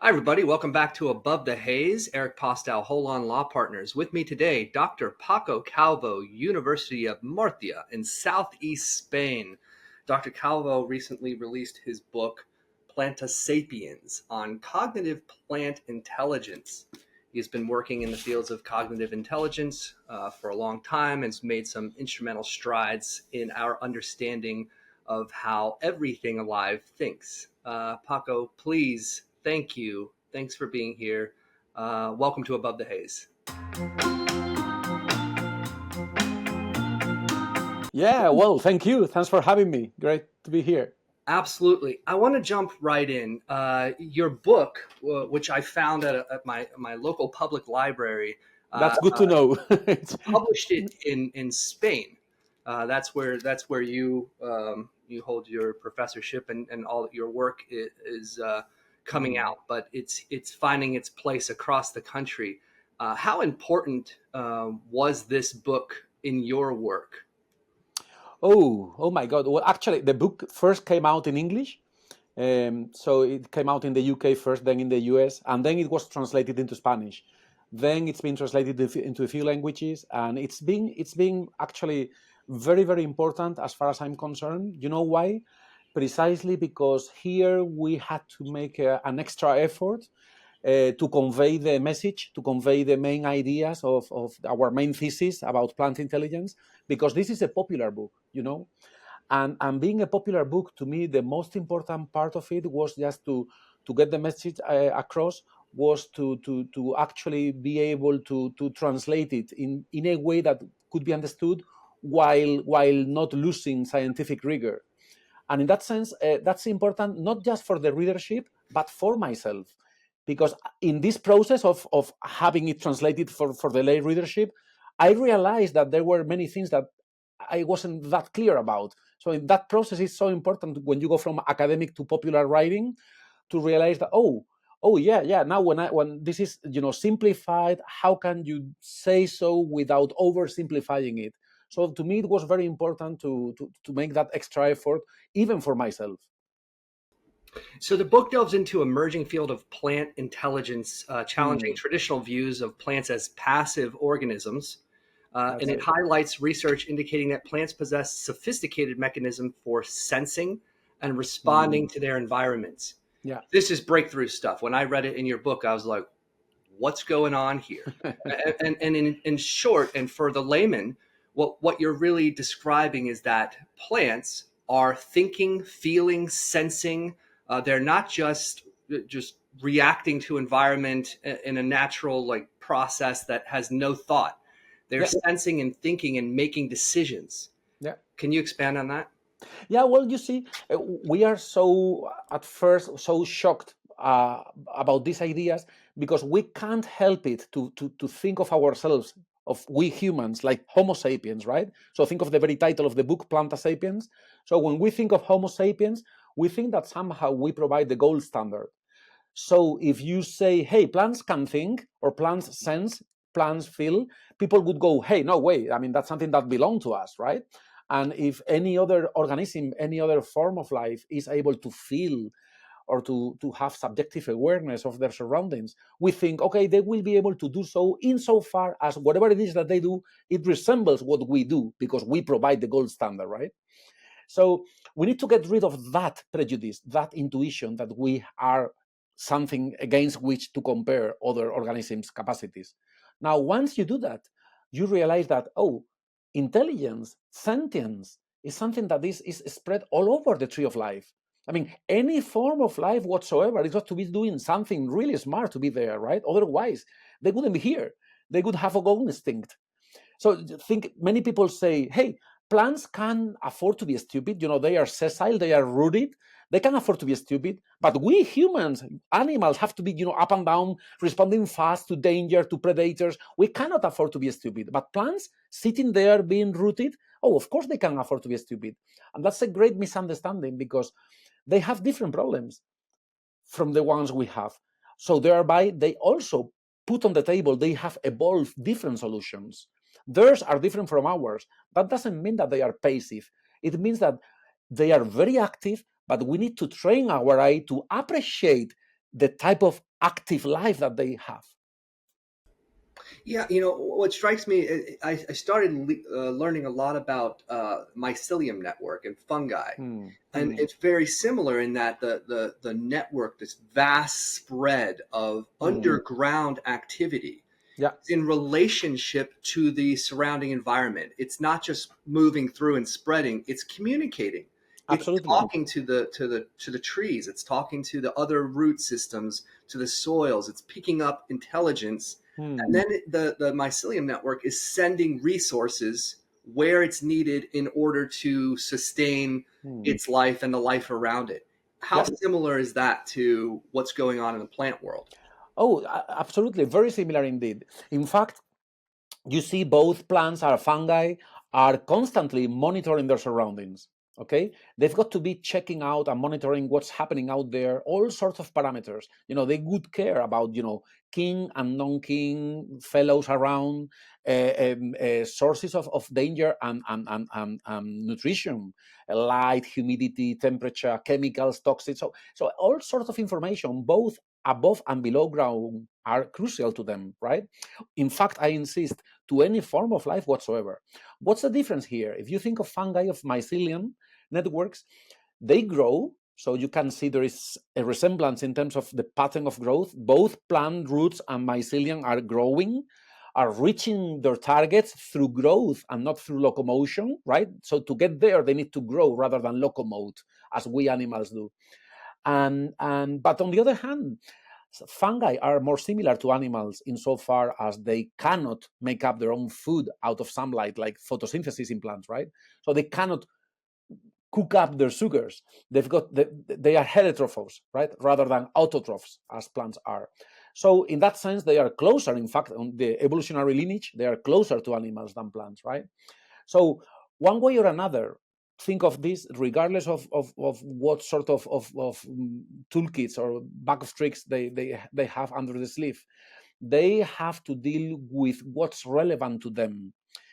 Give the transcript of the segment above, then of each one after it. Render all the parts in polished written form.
Hi, everybody. Welcome back to Above the Haze. Eric Postel, Holon Law Partners. With me today, Dr. Paco Calvo, University of Murcia in Southeast Spain. Dr. Calvo recently released his book, Planta Sapiens, on cognitive plant intelligence. He's been working in the fields of cognitive intelligence for a long time and has made some instrumental strides in our understanding of how everything alive thinks. Paco, please, thank you. Thanks for being here. Welcome to Above the Haze. Yeah, well, thank you. Thanks for having me. Great to be here. Absolutely. I want to jump right in. Your book, which I found at my local public library, That's good to know. published it in Spain. That's where you hold your professorship and all your work is coming out, but it's finding its place across the country. How important was this book in your work? Oh my God. Well, actually, the book first came out in English. So it came out in the UK first, then in the US, and then it was translated into Spanish. Then it's been translated into a few languages, and it's been actually very important as far as I'm concerned. You know why? Precisely because here we had to make an extra effort to convey the message, to convey the main ideas of our main thesis about plant intelligence, because this is a popular book, and being a popular book, to me, the most important part of it was just to get the message across, was to actually be able to translate it in a way that could be understood while not losing scientific rigor. And in that sense, that's important not just for the readership, but for myself. Because in this process of having it translated for the lay readership, I realized that there were many things that I wasn't that clear about. So in that process, it's so important when you go from academic to popular writing to realize that, yeah. Now when this is simplified, how can you say so without oversimplifying it? So to me, it was very important to make that extra effort, even for myself. So the book delves into emerging field of plant intelligence, challenging traditional views of plants as passive organisms. That's And it it. highlights research indicating that plants possess sophisticated mechanism for sensing and responding to their environments. Yeah. This is breakthrough stuff. When I read it in your book, I was like, what's going on here? And in short, and for the layman, what you're really describing is that plants are thinking, feeling, sensing. They're not just reacting to environment in a natural process that has no thought. They're Yeah. sensing and thinking and making decisions. Yeah. Can you expand on that? Yeah, well, you see, we are so at first so shocked about these ideas because we can't help it to think of ourselves, of we humans, like Homo sapiens, right? So think of the very title of the book, Planta Sapiens. So when we think of Homo sapiens, we think that somehow we provide the gold standard. So if you say, hey, plants can think, or plants sense, plants feel, people would go, hey, no way. I mean, that's something that belongs to us, right? And if any other organism, any other form of life is able to feel or to have subjective awareness of their surroundings, we think, okay, they will be able to do so insofar as whatever it is that they do, it resembles what we do because we provide the gold standard, right? So we need to get rid of that prejudice, that intuition that we are something against which to compare other organisms' capacities. Now, once you do that, you realize that, intelligence, sentience is something that is spread all over the tree of life. I mean, any form of life whatsoever is got to be doing something really smart to be there, right? Otherwise, they wouldn't be here. They would have a goal instinct. So think many people say, hey, plants can afford to be stupid. They are sessile, they are rooted, they can afford to be stupid. But we humans, animals have to be, up and down, responding fast to danger, to predators. We cannot afford to be stupid. But plants sitting there being rooted, of course they can afford to be stupid. And that's a great misunderstanding because they have different problems from the ones we have. So thereby, they also put on the table, they have evolved different solutions. Theirs are different from ours. That doesn't mean that they are passive. It means that they are very active, but we need to train our eye to appreciate the type of active life that they have. Yeah, you know what strikes me, I started learning a lot about mycelium network and fungi, and it's very similar in that the network, this vast spread of underground activity, Yeah, in relationship to the surrounding environment. It's not just moving through and spreading, it's communicating. It's absolutely. talking to the trees, it's talking to the other root systems, to the soils, it's picking up intelligence. And then the mycelium network is sending resources where it's needed in order to sustain its life and the life around it. How Yeah. similar is that to what's going on in the plant world? Oh, absolutely. Very similar indeed. In fact, you see both plants or fungi are constantly monitoring their surroundings. Okay, they've got to be checking out and monitoring what's happening out there, all sorts of parameters. They would care about king and non-king fellows around, sources of danger and nutrition, light, humidity, temperature, chemicals, toxins. So all sorts of information, both above and below ground, are crucial to them, right? In fact, I insist, to any form of life whatsoever. What's the difference here? If you think of fungi, of mycelium networks, they grow. So you can see there is a resemblance in terms of the pattern of growth. Both plant roots and mycelium are growing, are reaching their targets through growth and not through locomotion, right? So to get there, they need to grow rather than locomote, as we animals do. But on the other hand, fungi are more similar to animals insofar as they cannot make up their own food out of sunlight, like photosynthesis in plants, right? So they cannot cook up their sugars. They are heterotrophs, right, rather than autotrophs as plants are. So in that sense, they are closer. In fact, on the evolutionary lineage, they are closer to animals than plants, right? So one way or another, think of this regardless of what sort of toolkits or bag of tricks they have under the sleeve. They have to deal with what's relevant to them.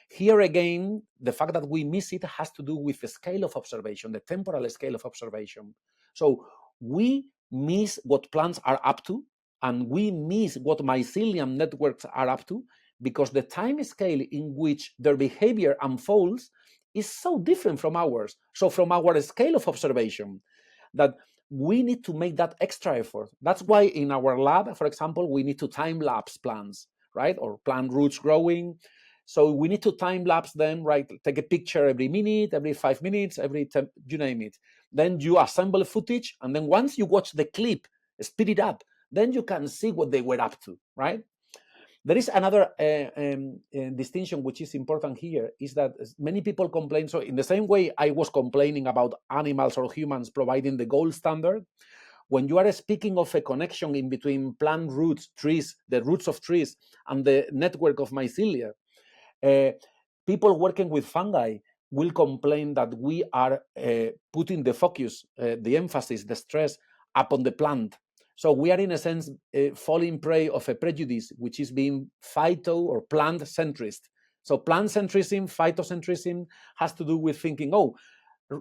Here again, the fact that we miss it has to do with the scale of observation, the temporal scale of observation. So we miss what plants are up to, and we miss what mycelium networks are up to, because the time scale in which their behavior unfolds is so different from ours. So from our scale of observation, that we need to make that extra effort. That's why in our lab, for example, we need to time lapse plants, right? Or plant roots growing. So we need to time lapse them, right? Take a picture every minute, every 5 minutes, every 10, you name it. Then you assemble footage, and then once you watch the clip, speed it up, then you can see what they were up to, right? There is another distinction which is important here, is that many people complain. So in the same way I was complaining about animals or humans providing the gold standard, when you are speaking of a connection in between plant roots, trees, the roots of trees, and the network of mycelia, people working with fungi will complain that we are putting the focus, the emphasis, the stress upon the plant. So we are, in a sense, falling prey of a prejudice, which is being phyto or plant centrist. So plant centrism, phytocentrism has to do with thinking, oh,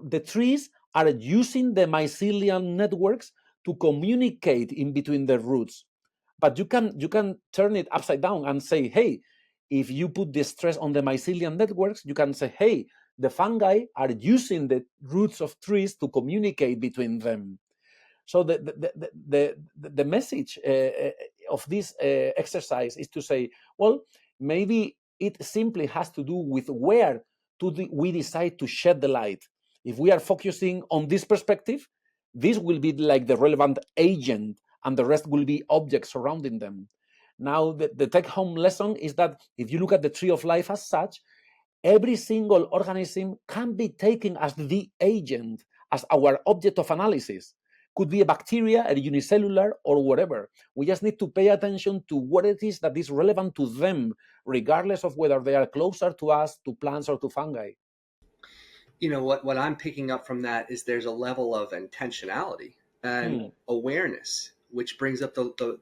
the trees are using the mycelium networks to communicate in between the roots. But you can turn it upside down and say, hey, if you put the stress on the mycelium networks, you can say, hey, the fungi are using the roots of trees to communicate between them. So the message of this exercise is to say, well, maybe it simply has to do with where we decide to shed the light. If we are focusing on this perspective, this will be like the relevant agent, and the rest will be objects surrounding them. Now, the take-home lesson is that if you look at the tree of life as such, every single organism can be taken as the agent, as our object of analysis. Could be a bacteria, a unicellular, or whatever. We just need to pay attention to what it is that is relevant to them, regardless of whether they are closer to us, to plants, or to fungi. You know what I'm picking up from that is there's a level of intentionality and awareness, which brings up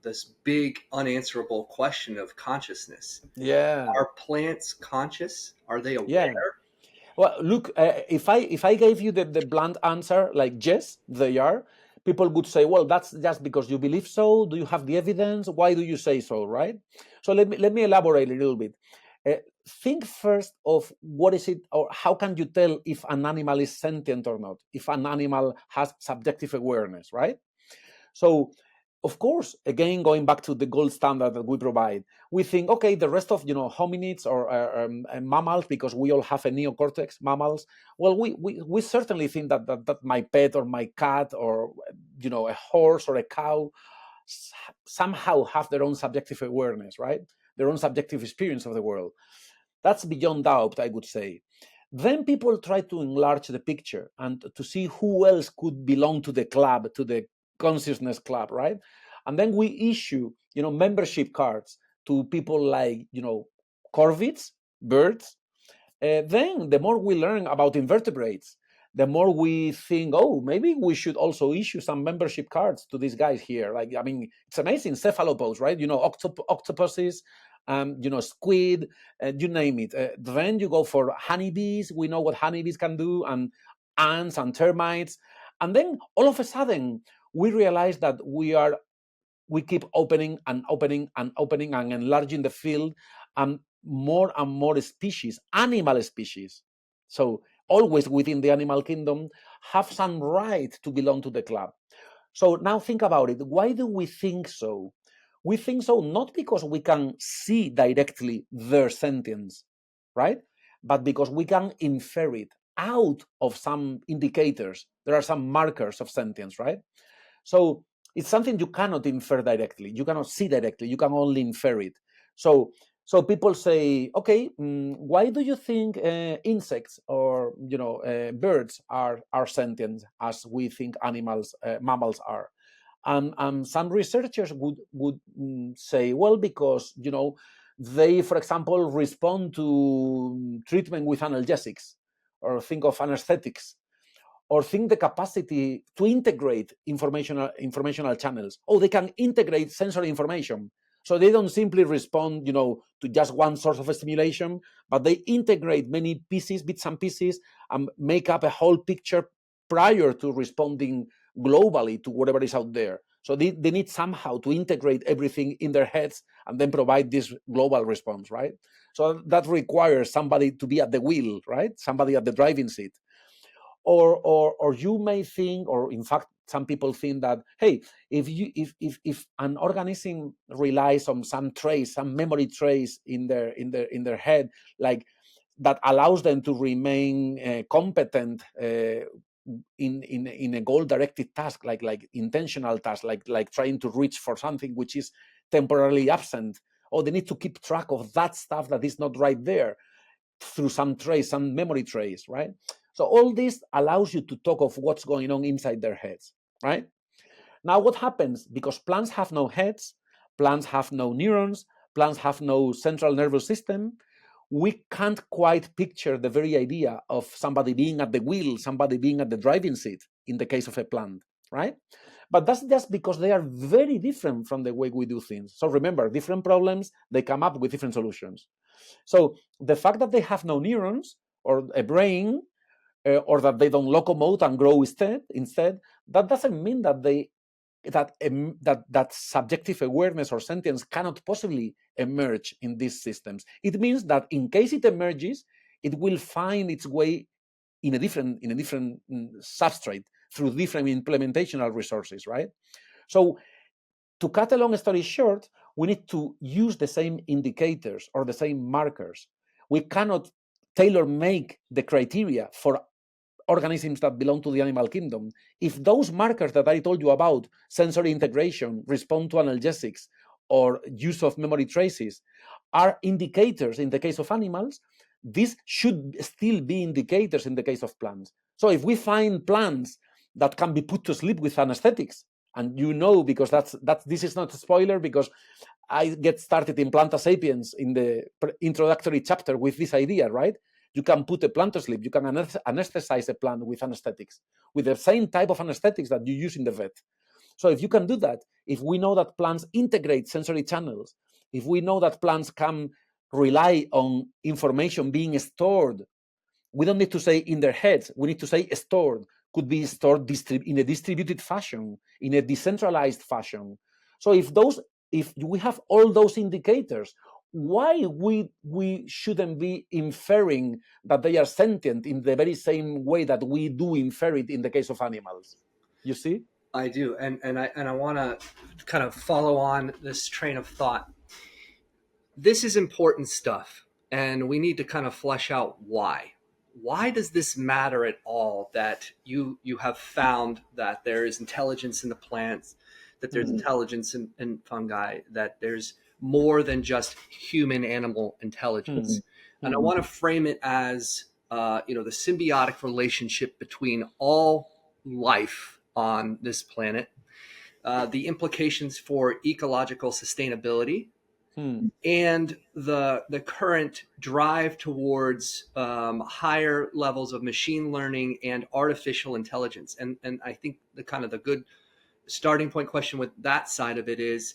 this big unanswerable question of consciousness. Yeah. Are plants conscious? Are they Yeah. aware? Well, look, if I gave you the blunt answer, like yes, they are, people would say, well, that's just because you believe so. Do you have the evidence? Why do you say so, right? So let me elaborate a little bit. Think first of what is it, or how can you tell if an animal is sentient or not, if an animal has subjective awareness, right? So, of course, again, going back to the gold standard that we provide, we think, okay, the rest of hominids or mammals, because we all have a neocortex, mammals. Well, we certainly think that my pet or my cat or a horse or a cow somehow have their own subjective awareness, right? Their own subjective experience of the world. That's beyond doubt, I would say. Then people try to enlarge the picture and to see who else could belong to the club, to the consciousness club, right? And then we issue, membership cards to people like, corvids, birds. Then the more we learn about invertebrates, the more we think, oh, maybe we should also issue some membership cards to these guys here. Like, I mean, it's amazing. Cephalopods, right? Octopuses, squid, you name it. Then you go for honeybees. We know what honeybees can do, and ants and termites. And then all of a sudden, we realize that we keep opening and opening and opening and enlarging the field, and more species, animal species. So always within the animal kingdom have some right to belong to the club. So now think about it. Why do we think so? We think so not because we can see directly their sentience, right? But because we can infer it out of some indicators. There are some markers of sentience, right? So it's something you cannot infer directly. You cannot see directly. You can only infer it. So people say, okay, why do you think insects or birds are sentient as we think mammals are? And some researchers would say, well, because they, for example, respond to treatment with analgesics, or think of anesthetics, or think the capacity to integrate informational channels. Oh, they can integrate sensory information. So they don't simply respond, to just one source of stimulation, but they integrate many pieces, bits and pieces, and make up a whole picture prior to responding globally to whatever is out there. So they need somehow to integrate everything in their heads and then provide this global response, right? So that requires somebody to be at the wheel, right? Somebody at the driving seat. Or you may think, or in fact, some people think that, hey, if an organism relies on some trace, some memory trace in their head, like that allows them to remain competent in a goal-directed task, like intentional task, like trying to reach for something which is temporarily absent, or they need to keep track of that stuff that is not right there through some trace, some memory trace, right? So all this allows you to talk of what's going on inside their heads, right? Now, what happens? Because plants have no heads, plants have no neurons, plants have no central nervous system, we can't quite picture the very idea of somebody being at the wheel, somebody being at the driving seat in the case of a plant, right? But that's just because they are very different from the way we do things. So remember, different problems, they come up with different solutions. So the fact that they have no neurons or a brain, or that they don't locomote and grow instead, that doesn't mean that that subjective awareness or sentience cannot possibly emerge in these systems. It means that in case it emerges, it will find its way in a different substrate through different implementational resources, right? So to cut a long story short, we need to use the same indicators or the same markers. We cannot tailor-make the criteria for organisms that belong to the animal kingdom. If those markers that I told you about, sensory integration, response to analgesics, or use of memory traces, are indicators in the case of animals, these should still be indicators in the case of plants. So if we find plants that can be put to sleep with anesthetics, and because this is not a spoiler, because I get started in Planta Sapiens in the introductory chapter with this idea, right? You can put a plant to sleep. You can anesthetize a plant with anesthetics, with the same type of anesthetics that you use in the vet. So if you can do that, if we know that plants integrate sensory channels, if we know that plants can rely on information being stored, we don't need to say in their heads, we need to say stored, could be stored in a distributed fashion, in a decentralized fashion. So if we have all those indicators, why we shouldn't be inferring that they are sentient in the very same way that we do infer it in the case of animals? You see? I do, and I want to kind of follow on this train of thought. This is important stuff, and we need to kind of flesh out why. Why does this matter at all that you have found that there is intelligence in the plants, that there's intelligence in fungi, that there's more than just human animal intelligence? And I want to frame it as the symbiotic relationship between all life on this planet, the implications for ecological sustainability, and the current drive towards higher levels of machine learning and artificial intelligence. And I think the good starting point question with that side of it is,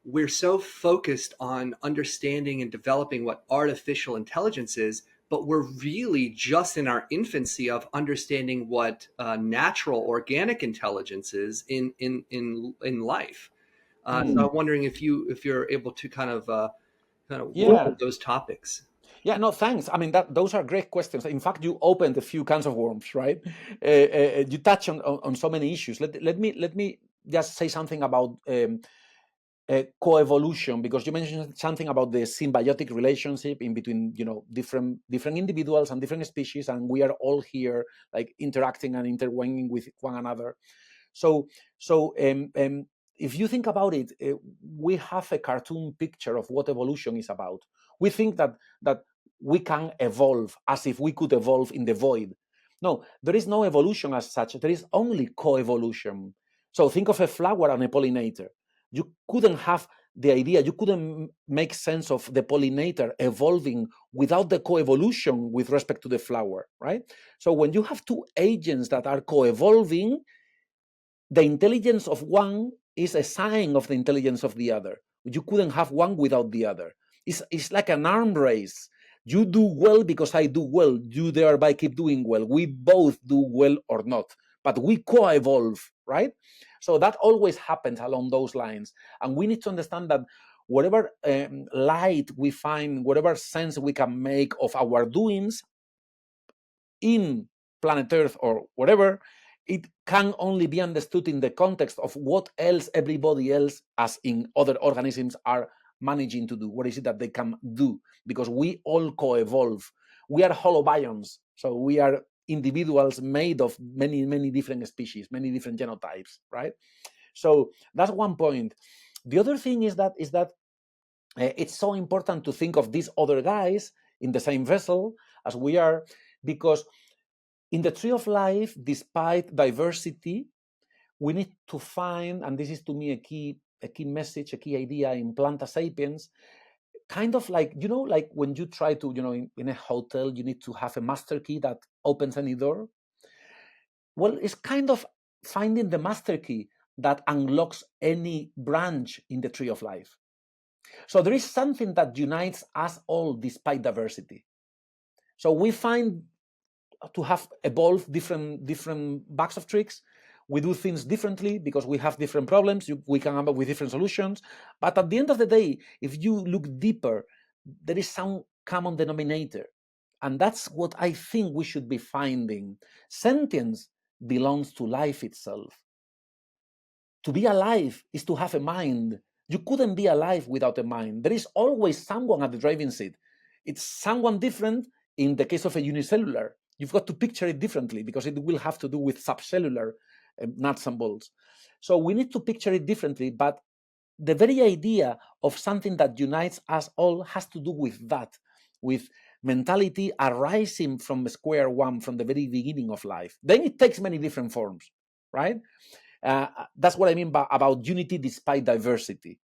we're so focused on understanding and developing what artificial intelligence is, but we're really just in our infancy of understanding what natural organic intelligence is in life. So I'm wondering if you're able to kind of work those topics. Yeah, no, thanks. I mean, those are great questions. In fact, you opened a few cans of worms, right? You touch on so many issues. Let me just say something about coevolution, because you mentioned something about the symbiotic relationship in between, different individuals and different species, and we are all here like interacting and intertwining with one another. So if you think about it, we have a cartoon picture of what evolution is about. We think that we can evolve as if we could evolve in the void. No, there is no evolution as such. There is only coevolution. So think of a flower and a pollinator. You couldn't have the idea, you couldn't make sense of the pollinator evolving without the coevolution with respect to the flower, right? So when you have two agents that are coevolving, the intelligence of one is a sign of the intelligence of the other. You couldn't have one without the other. It's like an arm race. You do well because I do well. You thereby keep doing well. We both do well or not, but we co-evolve, right? So that always happens along those lines. And we need to understand that whatever light we find, whatever sense we can make of our doings in planet Earth or whatever, it can only be understood in the context of what else everybody else, as in other organisms, are managing to do. What is it that they can do? Because we all co-evolve. We are holobionts, so we are individuals made of many, many different species, many different genotypes, right? So that's one point. The other thing is that it's so important to think of these other guys in the same vessel as we are, because in the tree of life, despite diversity, we need to find, and this is to me a key message, a key idea in Planta Sapiens, kind of like, like when you try to, in a hotel, you need to have a master key that opens any door. Well, it's kind of finding the master key that unlocks any branch in the tree of life. So there is something that unites us all despite diversity. So we find to have evolved different bags of tricks. We do things differently because we have different problems. We come up with different solutions. But at the end of the day, if you look deeper, there is some common denominator. And that's what I think we should be finding. Sentience belongs to life itself. To be alive is to have a mind. You couldn't be alive without a mind. There is always someone at the driving seat. It's someone different in the case of a unicellular. You've got to picture it differently because it will have to do with subcellular nuts and bolts. So we need to picture it differently, but the very idea of something that unites us all has to do with that, with mentality arising from square one, from the very beginning of life. Then it takes many different forms, right? That's what I mean about unity despite diversity.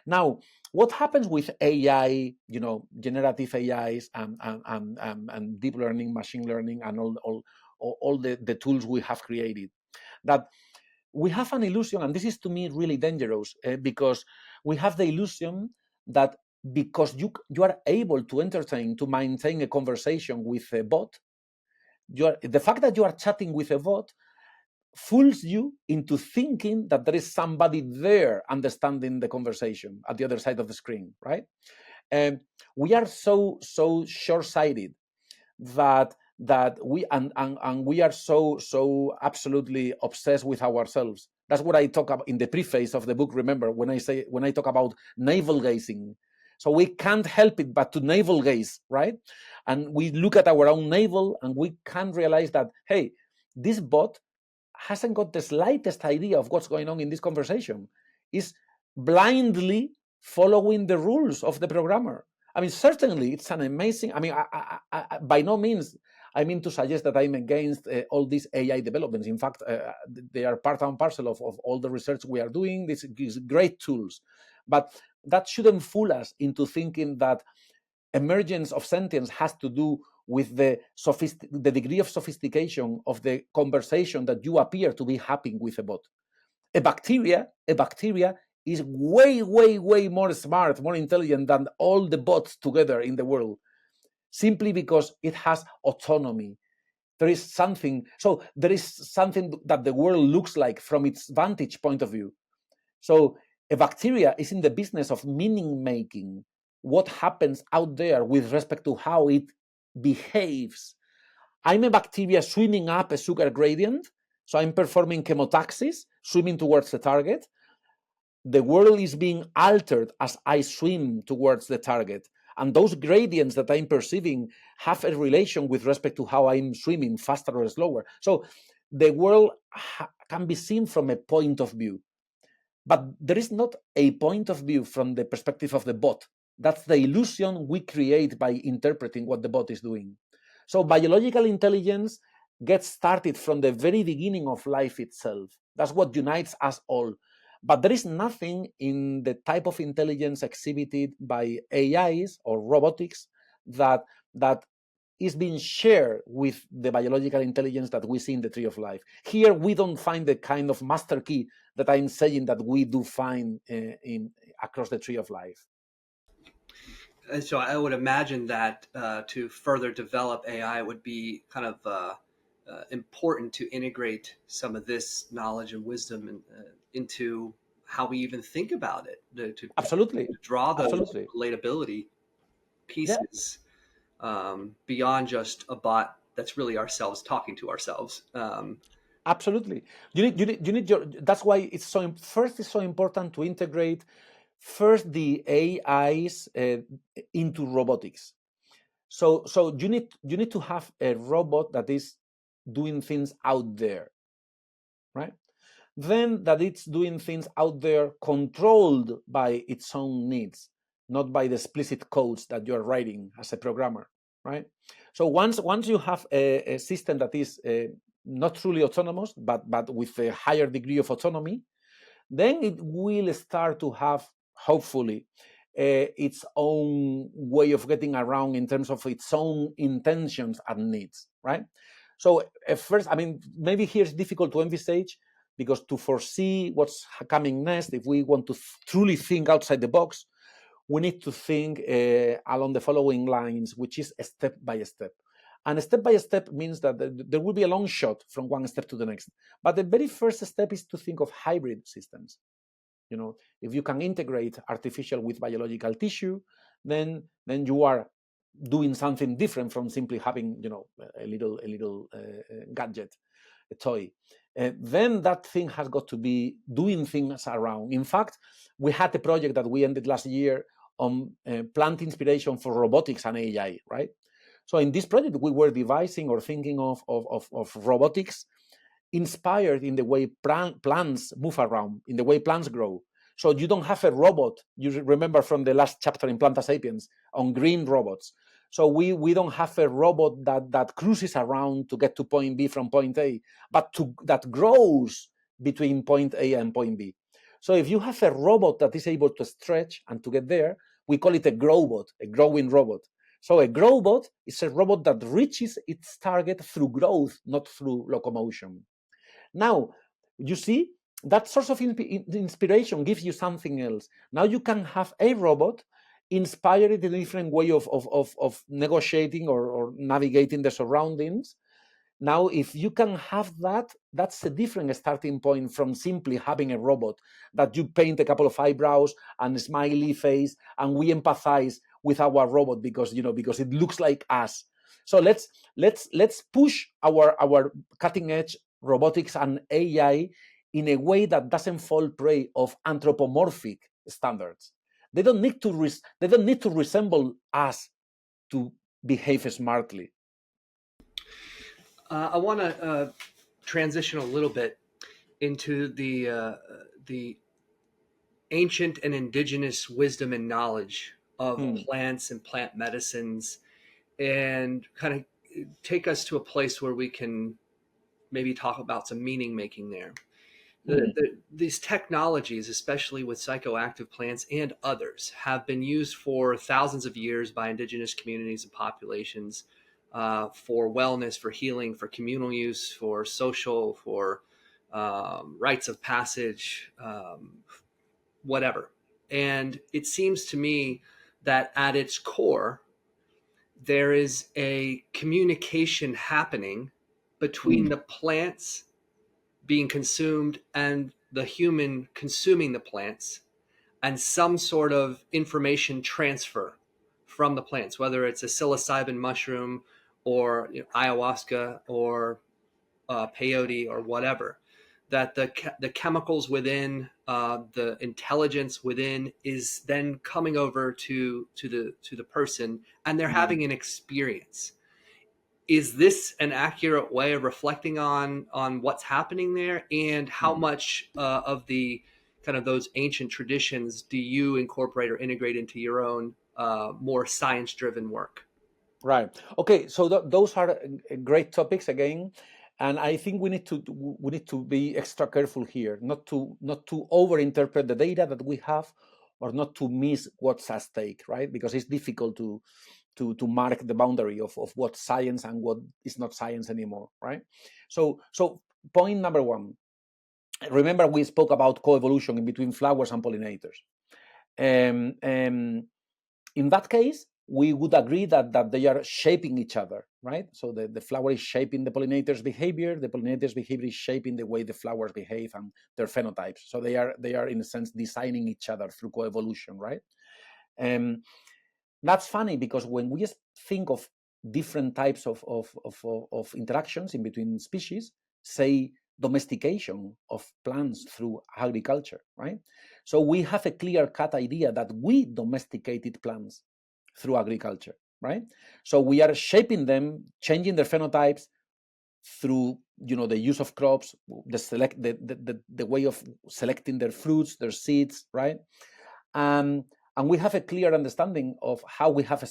Now, what happens with AI, generative AIs and deep learning, machine learning, and all the tools we have created? That we have an illusion, and this is to me really dangerous, because we have the illusion that because you are able to maintain a conversation with a bot, the fact that you are chatting with a bot fools you into thinking that there is somebody there understanding the conversation at the other side of the screen, right? And we are so short-sighted that we are so absolutely obsessed with ourselves. That's what I talk about in the preface of the book. Remember, when I talk about navel gazing. So we can't help it but to navel gaze, right? And we look at our own navel and we can realize that, hey, this bot hasn't got the slightest idea of what's going on in this conversation. Is blindly following the rules of the programmer. I mean, certainly it's an amazing, I mean, I by no means I mean to suggest that I'm against all these AI developments. In fact, they are part and parcel of all the research we are doing. These great tools. But that shouldn't fool us into thinking that emergence of sentience has to do with the degree of sophistication of the conversation that you appear to be having with a bot. A bacteria is way more smart, more intelligent than all the bots together in the world, simply because it has autonomy. There is something that the world looks like from its vantage point of view. So a bacteria is in the business of meaning making. What happens out there with respect to how it behaves. I'm a bacteria swimming up a sugar gradient, so I'm performing chemotaxis, swimming towards the target. The world is being altered as I swim towards the target. And those gradients that I'm perceiving have a relation with respect to how I'm swimming, faster or slower. So the world can be seen from a point of view. But there is not a point of view from the perspective of the bot. That's the illusion we create by interpreting what the bot is doing. So biological intelligence gets started from the very beginning of life itself. That's what unites us all. But there is nothing in the type of intelligence exhibited by AIs or robotics that is being shared with the biological intelligence that we see in the tree of life. Here, we don't find the kind of master key that I'm saying that we do find across the tree of life. So I would imagine that to further develop AI would be kind of important to integrate some of this knowledge and wisdom into how we even think about it, to Absolutely. draw those Absolutely. relatability pieces beyond just a bot that's really ourselves talking to ourselves. Absolutely. You need your, that's why it's first it's so important to integrate first the AIs into robotics. So you need to have a robot that is doing things out there, right? Then that it's doing things out there controlled by its own needs, not by the explicit codes that you're writing as a programmer, right? So once you have a system that is not truly autonomous, but with a higher degree of autonomy, then it will start to have, hopefully, its own way of getting around in terms of its own intentions and needs, right? So at first, I mean, maybe here it's difficult to envisage, because to foresee what's coming next, if we want to truly think outside the box, we need to think along the following lines, which is a step by step. And step by step means that there will be a long shot from one step to the next. But the very first step is to think of hybrid systems. You know, if you can integrate artificial with biological tissue, then you are doing something different from simply having, you know, a little gadget, a toy. Then that thing has got to be doing things around. In fact, we had a project that we ended last year on plant inspiration for robotics and AI, right? So in this project, we were devising or thinking of robotics inspired in the way plants move around, in the way plants grow. So you don't have a robot. You remember from the last chapter in Planta Sapiens on green robots. So we don't have a robot that cruises around to get to point B from point A, but that grows between point A and point B. So if you have a robot that is able to stretch and to get there, we call it a growbot, a growing robot. So a growbot is a robot that reaches its target through growth, not through locomotion. Now, you see, that source of inspiration gives you something else. Now you can have a robot inspired in a different way of negotiating or navigating the surroundings. Now, if you can have that, that's a different starting point from simply having a robot that you paint a couple of eyebrows and a smiley face, and we empathize with our robot because because it looks like us. So let's push our cutting edge robotics and AI in a way that doesn't fall prey of anthropomorphic standards. They don't need to resemble us to behave smartly. I want to transition a little bit into the ancient and indigenous wisdom and knowledge of plants and plant medicines, and kind of take us to a place where we can maybe talk about some meaning making there. These technologies, especially with psychoactive plants and others, have been used for thousands of years by indigenous communities and populations for wellness, for healing, for communal use, for social, for rites of passage, whatever. And it seems to me that at its core, there is a communication happening between the plants being consumed and the human consuming the plants, and some sort of information transfer from the plants, whether it's a psilocybin mushroom or ayahuasca or peyote or whatever, that the chemicals within, the intelligence within, is then coming over to the person, and they're having an experience. Is this an accurate way of reflecting on what's happening there, and how much of the kind of those ancient traditions do you incorporate or integrate into your own more science driven work? Right. Okay. So those are great topics again, and I think we need to be extra careful here, not to overinterpret the data that we have, or not to miss what's at stake, right? Because it's difficult to mark the boundary of what's science and what is not science anymore, right? So point number one. Remember, we spoke about coevolution in between flowers and pollinators. In that case, we would agree that they are shaping each other, right? So the flower is shaping the pollinator's behavior, the pollinator's behavior is shaping the way the flowers behave and their phenotypes. So they are in a sense designing each other through coevolution, right? That's funny because when we just think of different types of interactions in between species, say domestication of plants through agriculture, right? So we have a clear-cut idea that we domesticated plants through agriculture, right? So we are shaping them, changing their phenotypes through the use of crops, the way of selecting their fruits, their seeds, right? And we have a clear understanding of how we have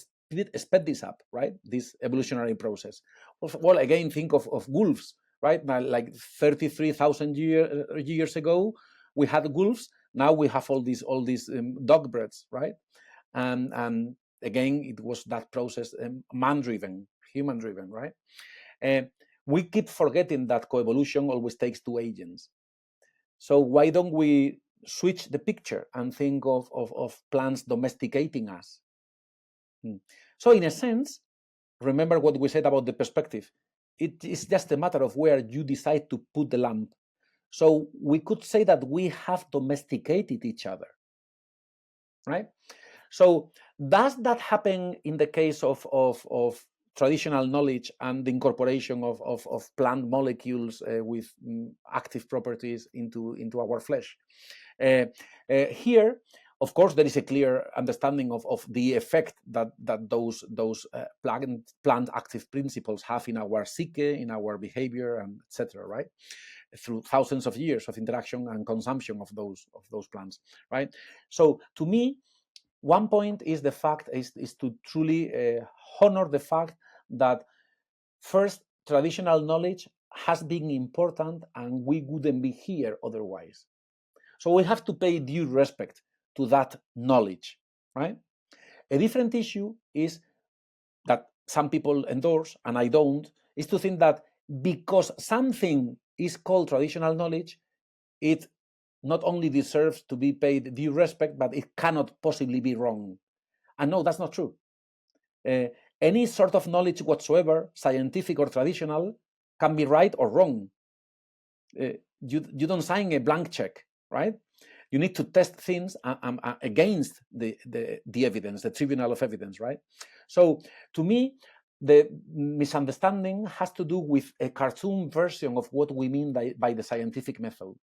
sped this up, right? This evolutionary process. Well, again, think of wolves, right? Now, like 33,000 years ago, we had wolves. Now we have all these dog breeds, right? And again, it was that process, man-driven, human-driven, right? We keep forgetting that coevolution always takes two agents. So why don't we switch the picture and think of plants domesticating us? So in a sense, remember what we said about the perspective. It is just a matter of where you decide to put the lamp. So we could say that we have domesticated each other, right? So does that happen in the case of traditional knowledge and the incorporation of plant molecules with active properties into our flesh? Here, of course, there is a clear understanding of the effect that those plant active principles have in our psyche, in our behavior, and etc. Right, through thousands of years of interaction and consumption of those plants. Right. So to me, one point is the fact is to truly honor the fact that first, traditional knowledge has been important, and we wouldn't be here otherwise. So we have to pay due respect to that knowledge, right? A different issue is that some people endorse, and I don't, is to think that because something is called traditional knowledge, it not only deserves to be paid due respect, but it cannot possibly be wrong. And no, that's not true. Any sort of knowledge whatsoever, scientific or traditional, can be right or wrong. You don't sign a blank check, right? You need to test things against the evidence, the tribunal of evidence, right? So to me, the misunderstanding has to do with a cartoon version of what we mean by the scientific method.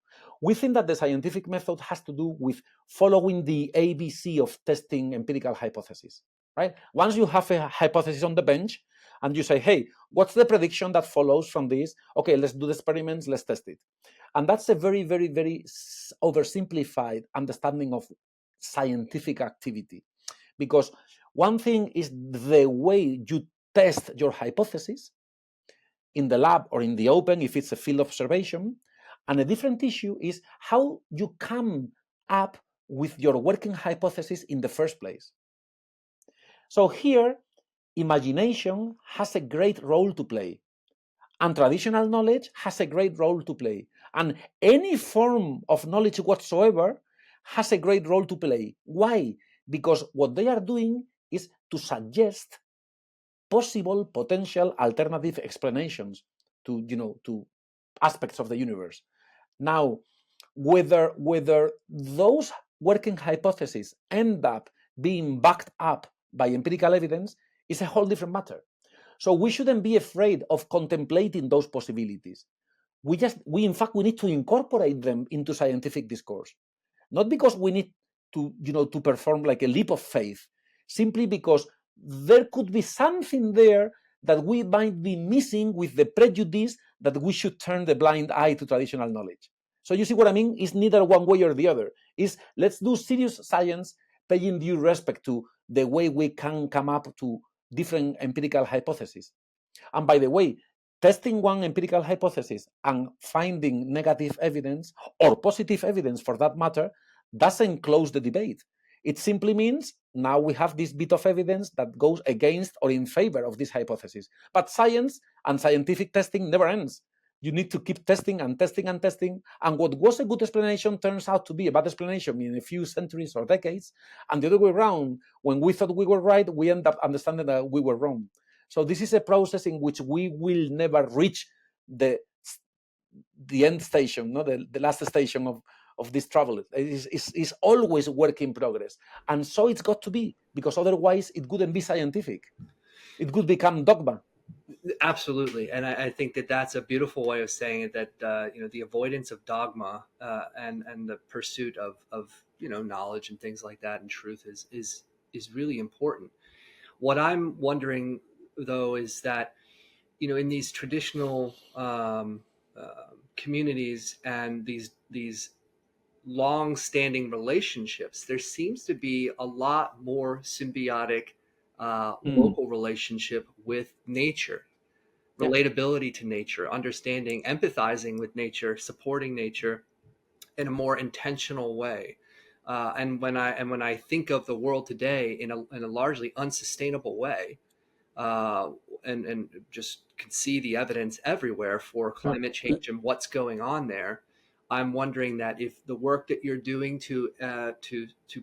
We think that the scientific method has to do with following the ABC of testing empirical hypotheses, right? Once you have a hypothesis on the bench and you say, hey, what's the prediction that follows from this? Okay, let's do the experiments, let's test it. And that's a very, very, very oversimplified understanding of scientific activity. Because one thing is the way you test your hypothesis in the lab or in the open, if it's a field observation. And a different issue is how you come up with your working hypothesis in the first place. So here, imagination has a great role to play. And traditional knowledge has a great role to play. And any form of knowledge whatsoever has a great role to play. Why? Because what they are doing is to suggest possible, potential, alternative explanations to, to aspects of the universe. Now, whether those working hypotheses end up being backed up by empirical evidence is a whole different matter. So we shouldn't be afraid of contemplating those possibilities. We in fact, we need to incorporate them into scientific discourse, not because we need to, to perform like a leap of faith, simply because there could be something there that we might be missing with the prejudice that we should turn the blind eye to traditional knowledge. So you see what I mean? It's neither one way or the other. It's let's do serious science, paying due respect to the way we can come up to different empirical hypotheses. And by the way, testing one empirical hypothesis and finding negative evidence or positive evidence for that matter doesn't close the debate. It simply means now we have this bit of evidence that goes against or in favor of this hypothesis. But science and scientific testing never ends. You need to keep testing and testing and testing. And what was a good explanation turns out to be a bad explanation in a few centuries or decades. And the other way around, when we thought we were right, we end up understanding that we were wrong. So this is a process in which we will never reach the end station, no, the last station of this travel. It's always work in progress. And so it's got to be, because otherwise it wouldn't be scientific. It could become dogma. Absolutely, and I think that that's a beautiful way of saying it. That the avoidance of dogma and the pursuit of knowledge and things like that and truth is really important. What I'm wondering though is that in these traditional communities and these long-standing relationships, there seems to be a lot more symbiotic local relationship with nature. Relatability to nature, understanding, empathizing with nature, supporting nature in a more intentional way. And when I think of the world today in a largely unsustainable way, and just can see the evidence everywhere for climate change and what's going on there, I'm wondering that if the work that you're doing to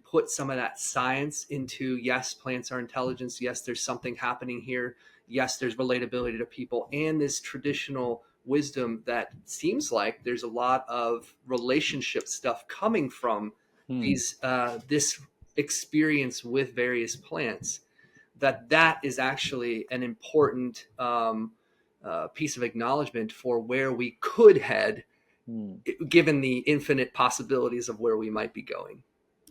put some of that science into, yes, plants are intelligence, yes, there's something happening here, yes, there's relatability to people, and this traditional wisdom that seems like there's a lot of relationship stuff coming from these this experience with various plants, that is actually an important piece of acknowledgement for where we could head, given the infinite possibilities of where we might be going.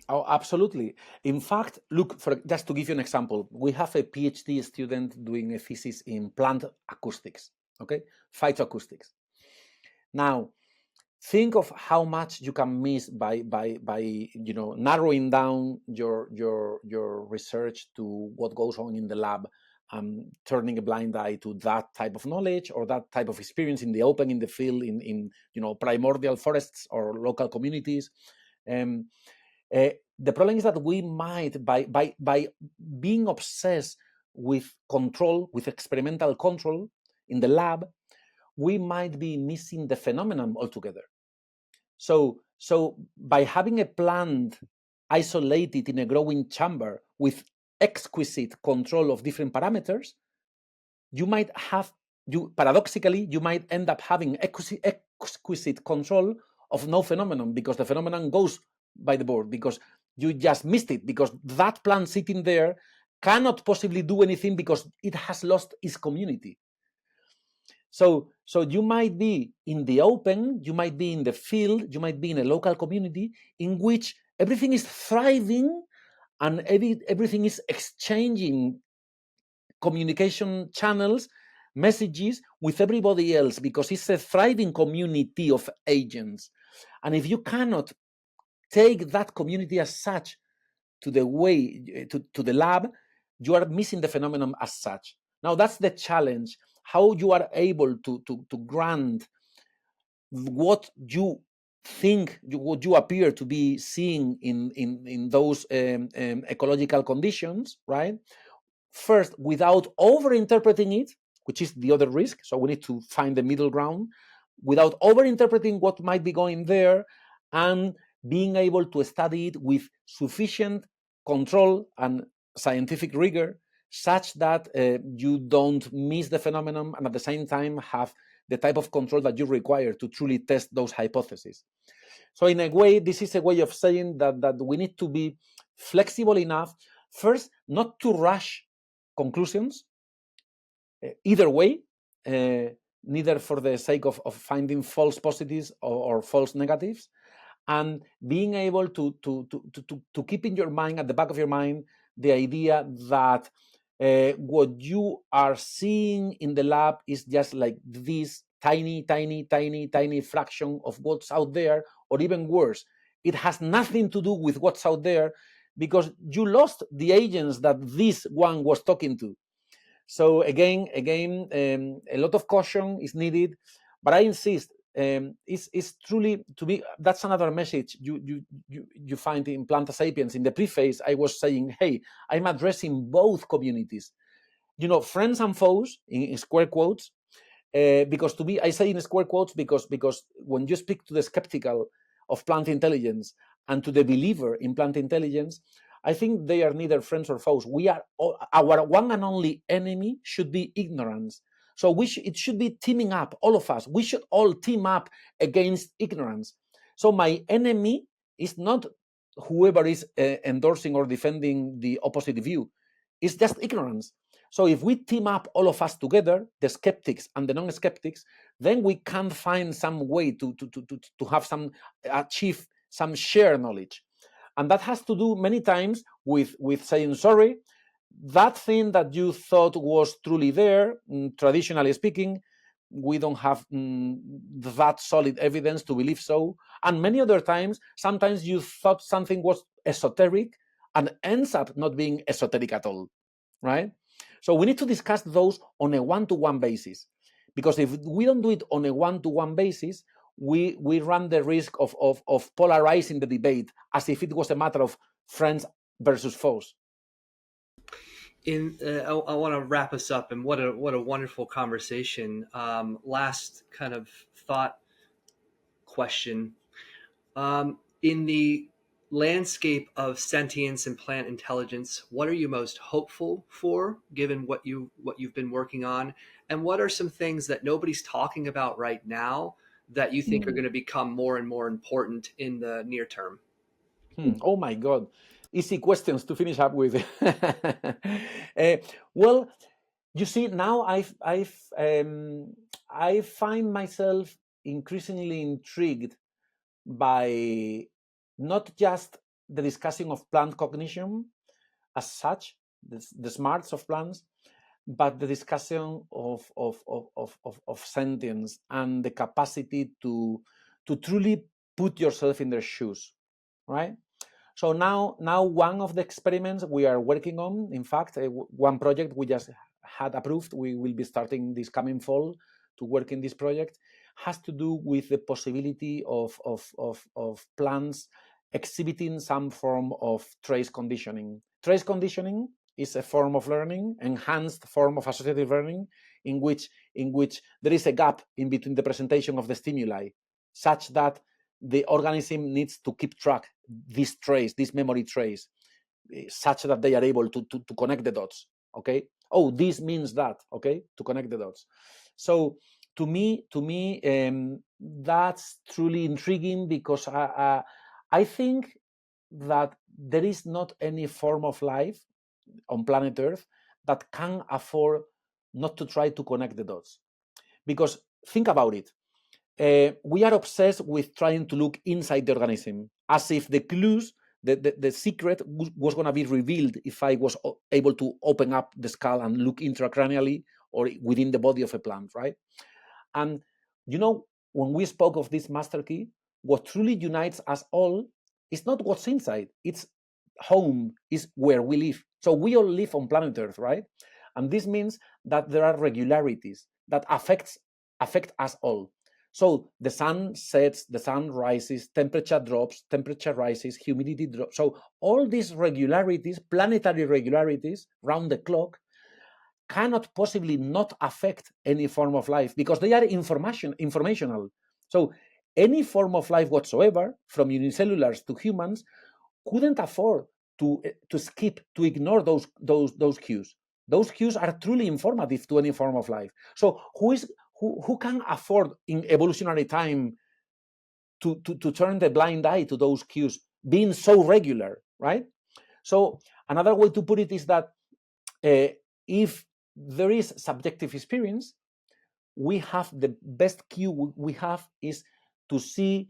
Oh, absolutely. In fact, look, just to give you an example, we have a PhD student doing a thesis in plant acoustics, okay, phytoacoustics. Now, think of how much you can miss by narrowing down your research to what goes on in the lab, turning a blind eye to that type of knowledge or that type of experience in the open, in the field, in primordial forests or local communities. The problem is that we might, by being obsessed with control, with experimental control in the lab, we might be missing the phenomenon altogether. So by having a plant isolated in a growing chamber with exquisite control of different parameters, you might have paradoxically, you might end up having exquisite control of no phenomenon, because the phenomenon goes by the board, because you just missed it, because that plant sitting there cannot possibly do anything because it has lost its community. So you might be in the open, you might be in the field, you might be in a local community in which everything is thriving and everything is exchanging communication channels, messages with everybody else, because it's a thriving community of agents. And if you cannot take that community as such to the lab, you are missing the phenomenon as such. Now that's the challenge, how you are able to grant what you think, what you appear to be seeing in those ecological conditions, right? First, without over-interpreting it, which is the other risk. So we need to find the middle ground without over-interpreting what might be going there, and being able to study it with sufficient control and scientific rigor, such that you don't miss the phenomenon, and at the same time have the type of control that you require to truly test those hypotheses. So in a way, this is a way of saying that we need to be flexible enough, first, not to rush conclusions either way, neither for the sake of finding false positives or false negatives, and being able to keep in your mind, at the back of your mind, the idea that what you are seeing in the lab is just like this tiny fraction of what's out there, or even worse, it has nothing to do with what's out there, because you lost the agents that this one was talking to. So again, a lot of caution is needed, but I insist, it's truly to be. That's another message you find in Planta Sapiens. In the preface, I was saying, hey, I'm addressing both communities, friends and foes, in square quotes, because I say in square quotes because when you speak to the skeptical of plant intelligence and to the believer in plant intelligence, I think they are neither friends or foes. Our one and only enemy should be ignorance. So it should be teaming up, all of us. We should all team up against ignorance. So my enemy is not whoever is endorsing or defending the opposite view. It's just ignorance. So if we team up, all of us together, the skeptics and the non-skeptics, then we can find some way to achieve some shared knowledge. And that has to do many times with saying, sorry, that thing that you thought was truly there, traditionally speaking, we don't have that solid evidence to believe so. And many other times, sometimes you thought something was esoteric and ends up not being esoteric at all, right? So we need to discuss those on a one-to-one basis, because if we don't do it on a one-to-one basis, we run the risk of polarizing the debate as if it was a matter of friends versus foes. I want to wrap us up, and what a wonderful conversation. Last kind of thought question. In the landscape of sentience and plant intelligence, what are you most hopeful for, given what you've been working on, and what are some things that nobody's talking about right now that you think are going to become more and more important in the near term? Oh my God, easy questions to finish up with. Well, you see, now I find myself increasingly intrigued by not just the discussing of plant cognition as such, the smarts of plants, but the discussion of sentience and the capacity to truly put yourself in their shoes, right? So now one of the experiments we are working on, in fact, one project we just had approved, we will be starting this coming fall to work in this project, has to do with the possibility of plants exhibiting some form of trace conditioning. Trace conditioning is a form of learning, enhanced form of associative learning, in which there is a gap in between the presentation of the stimuli, such that the organism needs to keep track this memory trace, such that they are able to connect the dots. Okay, oh, this means that, okay, to connect the dots. So to me, that's truly intriguing, because I think that there is not any form of life on planet Earth that can afford not to try to connect the dots. Because think about it. We are obsessed with trying to look inside the organism, as if the clues, the secret was going to be revealed if I was able to open up the skull and look intracranially or within the body of a plant, right? And when we spoke of this master key, what truly unites us all is not what's inside, it's home, is where we live. So we all live on planet Earth, right? And this means that there are regularities that affect us all. So the sun sets, the sun rises, temperature drops, temperature rises, humidity drops. So all these regularities, planetary regularities round the clock, cannot possibly not affect any form of life, because they are informational. So any form of life whatsoever, from unicellulars to humans, couldn't afford to skip, to ignore those cues. Those cues are truly informative to any form of life. So who can afford in evolutionary time to turn the blind eye to those cues being so regular, right? So another way to put it is that if there is subjective experience, we have the best cue we have is to see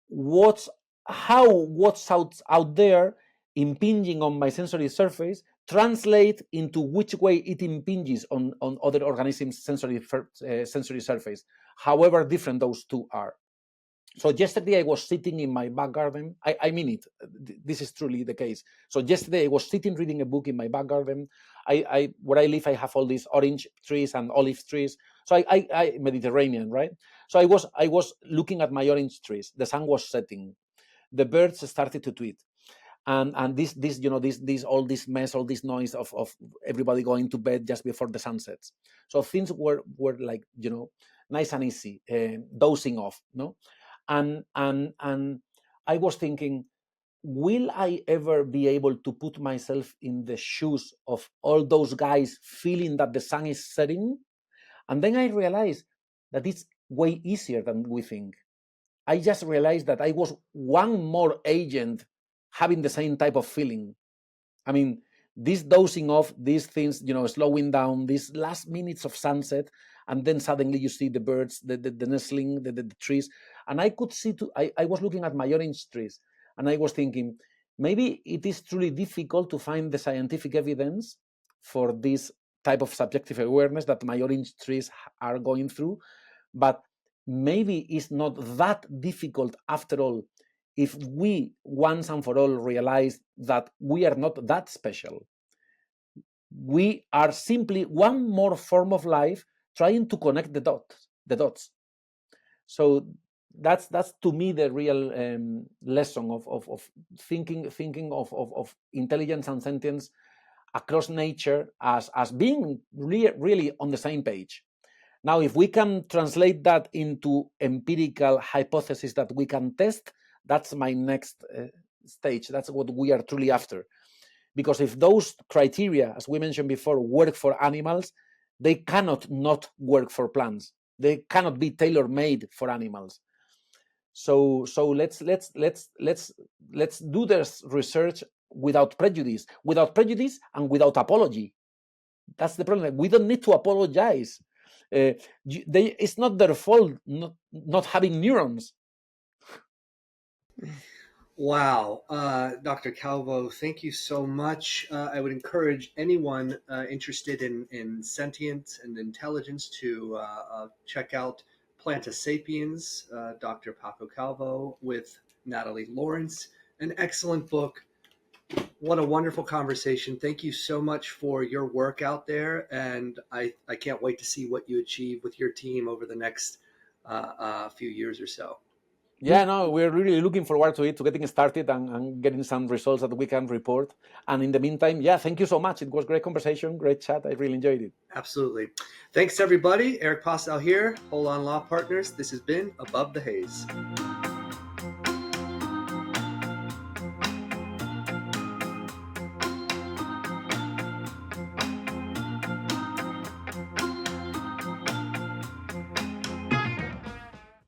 what's out there impinging on my sensory surface translate into which way it impinges on other organisms' sensory surface, however different those two are. So yesterday I was sitting in my back garden. I mean it. This is truly the case. So yesterday I was sitting reading a book in my back garden. Where I live, I have all these orange trees and olive trees. So I Mediterranean, right? So I was looking at my orange trees. The sun was setting. The birds started to tweet. And this all this mess, all this noise of everybody going to bed just before the sun sets. So things were like, nice and easy, dozing off, no? And I was thinking, will I ever be able to put myself in the shoes of all those guys feeling that the sun is setting? And then I realized that it's way easier than we think. I just realized that I was one more agent having the same type of feeling. I mean, this dozing off, these things, slowing down, these last minutes of sunset, and then suddenly you see the birds, the nestling, the trees. And I could see, I was looking at my orange trees, and I was thinking, maybe it is truly difficult to find the scientific evidence for this type of subjective awareness that my orange trees are going through, but maybe it's not that difficult after all, if we once and for all realize that we are not that special. We are simply one more form of life trying to connect the dots. So that's to me the real lesson of thinking of intelligence and sentience across nature as being really on the same page. Now, if we can translate that into empirical hypotheses that we can test, that's my next stage. That's what we are truly after. Because if those criteria, as we mentioned before, work for animals, they cannot not work for plants. They cannot be tailor-made for animals. So let's do this research without prejudice and without apology. That's the problem. We don't need to apologize. It's not their fault not having neurons. Wow. Dr. Calvo, thank you so much. I would encourage anyone interested in sentience and intelligence to check out Planta Sapiens, Dr. Paco Calvo with Natalie Lawrence. An excellent book. What a wonderful conversation. Thank you so much for your work out there. And I can't wait to see what you achieve with your team over the next few years or so. Yeah, no, we're really looking forward to it, to getting started and getting some results that we can report. And in the meantime, yeah, thank you so much. It was great conversation, great chat. I really enjoyed it. Absolutely. Thanks, everybody. Eric Postel here, Hold On Law Partners. This has been Above the Haze.